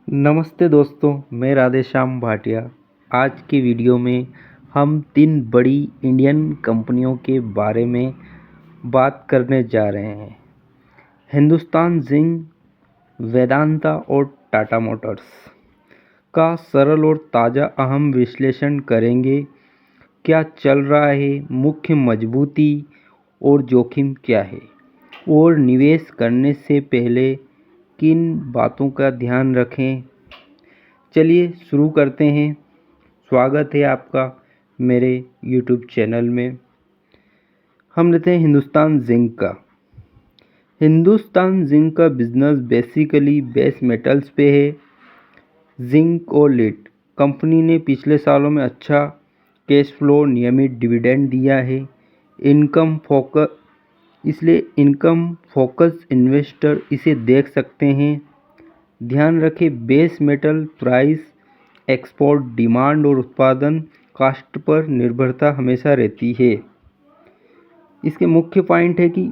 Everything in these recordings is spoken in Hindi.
नमस्ते दोस्तों, मैं राधेश्याम भाटिया। आज की वीडियो में हम 3 बड़ी इंडियन कंपनियों के बारे में बात करने जा रहे हैं। हिंदुस्तान जिंक, वेदांता और टाटा मोटर्स का सरल और ताज़ा अहम विश्लेषण करेंगे। क्या चल रहा है, मुख्य मजबूती और जोखिम क्या है, और निवेश करने से पहले किन बातों का ध्यान रखें। चलिए शुरू करते हैं। स्वागत है आपका मेरे YouTube चैनल में। हम लेते हैं हिंदुस्तान जिंक का। हिंदुस्तान जिंक का बिजनेस बेसिकली बेस मेटल्स पे है। जिंक और लीड कंपनी ने पिछले सालों में अच्छा कैश फ्लो, नियमित डिविडेंड दिया है। इनकम फोकस इन्वेस्टर इसे देख सकते हैं। ध्यान रखें, base metal price, export demand और उत्पादन कास्ट पर निर्भरता हमेशा रहती है। इसके मुख्य पॉइंट है कि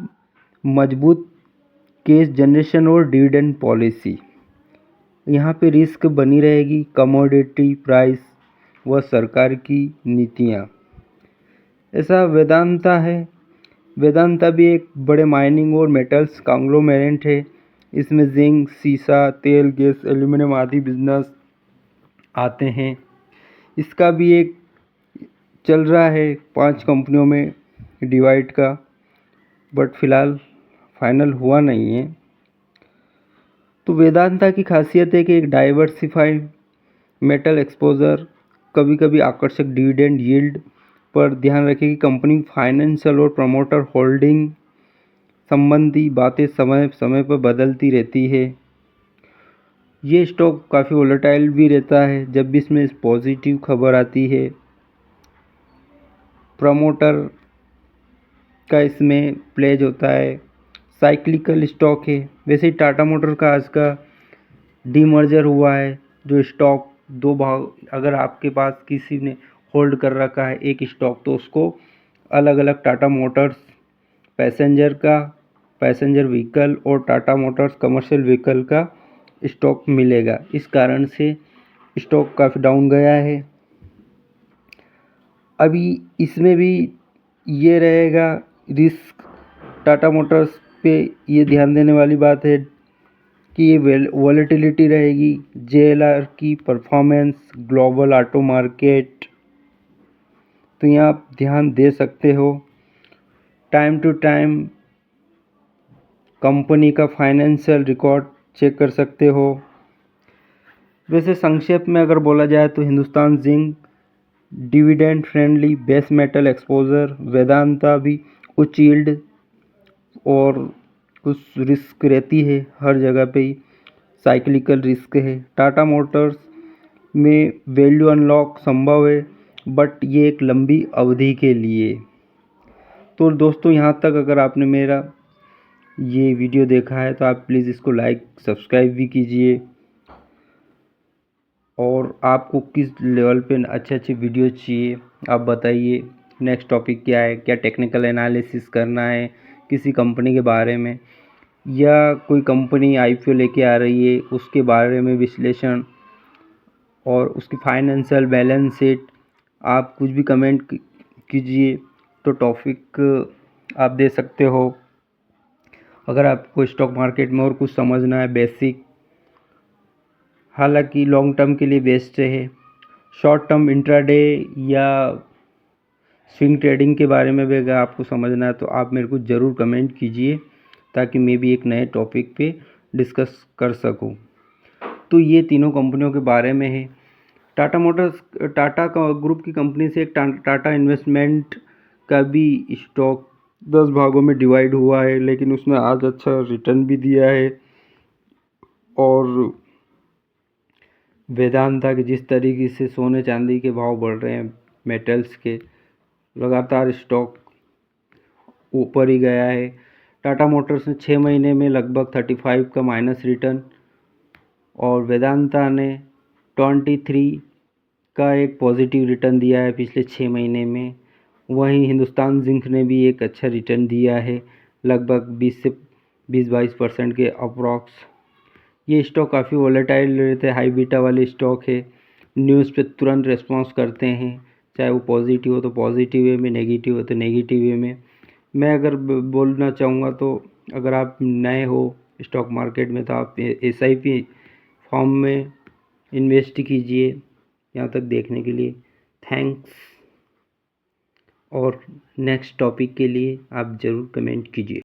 मजबूत कैश जनरेशन और डिविडेंड पॉलिसी। यहाँ पे रिस्क बनी रहेगी, कमोडिटी प्राइस व सरकार की नीतियाँ। ऐसा वेदांता है। वेदांता भी एक बड़े माइनिंग और मेटल्स कांग्लोमेरेट है। इसमें जिंक, सीसा, तेल, गैस, एल्यूमिनियम आदि बिजनेस आते हैं। इसका भी एक चल रहा है 5 कंपनियों में डिवाइड का, बट फिलहाल फाइनल हुआ नहीं है। तो वेदांता की खासियत है कि एक डाइवर्सिफाइड मेटल एक्सपोजर, कभी कभी आकर्षक डिविडेंड यील्ड पर ध्यान रखें कि कंपनी फाइनेंशियल और प्रमोटर होल्डिंग संबंधी बातें समय समय पर बदलती रहती है। ये स्टॉक काफ़ी वोलेटाइल भी रहता है जब भी इसमें पॉजिटिव खबर आती है। प्रमोटर का इसमें प्लेज होता है। साइक्लिकल स्टॉक है। वैसे ही टाटा मोटर का आज का डीमर्जर हुआ है, जो स्टॉक दो भाग, अगर आपके पास किसी ने होल्ड कर रखा है एक स्टॉक, तो उसको अलग अलग टाटा मोटर्स पैसेंजर व्हीकल और टाटा मोटर्स कमर्शियल व्हीकल का स्टॉक मिलेगा। इस कारण से स्टॉक काफ़ी डाउन गया है। अभी इसमें भी ये रहेगा रिस्क। टाटा मोटर्स पे ये ध्यान देने वाली बात है कि ये वॉलेटिलिटी रहेगी, जेएलआर की परफॉर्मेंस, ग्लोबल ऑटो मार्केट, तो यहाँ आप ध्यान दे सकते हो। टाइम टू टाइम कंपनी का फाइनेंशियल रिकॉर्ड चेक कर सकते हो। वैसे संक्षेप में अगर बोला जाए तो Hindustan zinc dividend friendly base metal exposure, Vedanta भी उच्च यील्ड और कुछ रिस्क रहती है हर जगह पे ही, साइक्लिकल रिस्क है। टाटा मोटर्स में वैल्यू अनलॉक संभव है, बट ये एक लंबी अवधि के लिए। तो दोस्तों, यहाँ तक अगर आपने मेरा ये वीडियो देखा है तो आप प्लीज़ इसको लाइक सब्सक्राइब भी कीजिए। और आपको किस लेवल पे अच्छे अच्छे वीडियो चाहिए आप बताइए। नेक्स्ट टॉपिक क्या है, क्या टेक्निकल एनालिसिस करना है किसी कंपनी के बारे में, या कोई कंपनी आईपीओ लेके आ रही है उसके बारे में विश्लेषण, और उसकी फाइनेंशियल बैलेंस शीट, आप कुछ भी कमेंट कीजिए तो टॉपिक आप दे सकते हो। अगर आपको स्टॉक मार्केट में और कुछ समझना है बेसिक, हालांकि लॉन्ग टर्म के लिए बेस्ट है। शॉर्ट टर्म इंट्राडे या स्विंग ट्रेडिंग के बारे में भी अगर आपको समझना है तो आप मेरे को ज़रूर कमेंट कीजिए, ताकि मैं भी एक नए टॉपिक पे डिस्कस कर सकूं। तो ये तीनों कंपनियों के बारे में है। टाटा मोटर्स टाटा का ग्रुप की कंपनी से एक टाटा इन्वेस्टमेंट का भी स्टॉक 10 भागों में डिवाइड हुआ है, लेकिन उसने आज अच्छा रिटर्न भी दिया है। और वेदांता के जिस तरीके से सोने चांदी के भाव बढ़ रहे हैं, मेटल्स के, लगातार स्टॉक ऊपर ही गया है। टाटा मोटर्स ने 6 महीने में लगभग 35 का माइनस रिटर्न, और वेदांता ने 23 का एक पॉजिटिव रिटर्न दिया है पिछले 6 महीने में। वहीं हिंदुस्तान जिंक ने भी एक अच्छा रिटर्न दिया है, लगभग 20 से 22% के अप्रॉक्स। ये स्टॉक काफ़ी वोलेटाइल रहते हैं, हाई बीटा वाले स्टॉक है, न्यूज़ पे तुरंत रिस्पॉन्स करते हैं, चाहे वो पॉजिटिव हो तो पॉजिटिव वे में, नेगेटिव हो तो नेगेटिव वे में। मैं अगर बोलना चाहूँगा तो अगर आप नए हो स्टॉक मार्केट में तो आप SIP फॉर्म में इन्वेस्ट कीजिए। यहाँ तक देखने के लिए थैंक्स, और नेक्स्ट टॉपिक के लिए आप ज़रूर कमेंट कीजिए।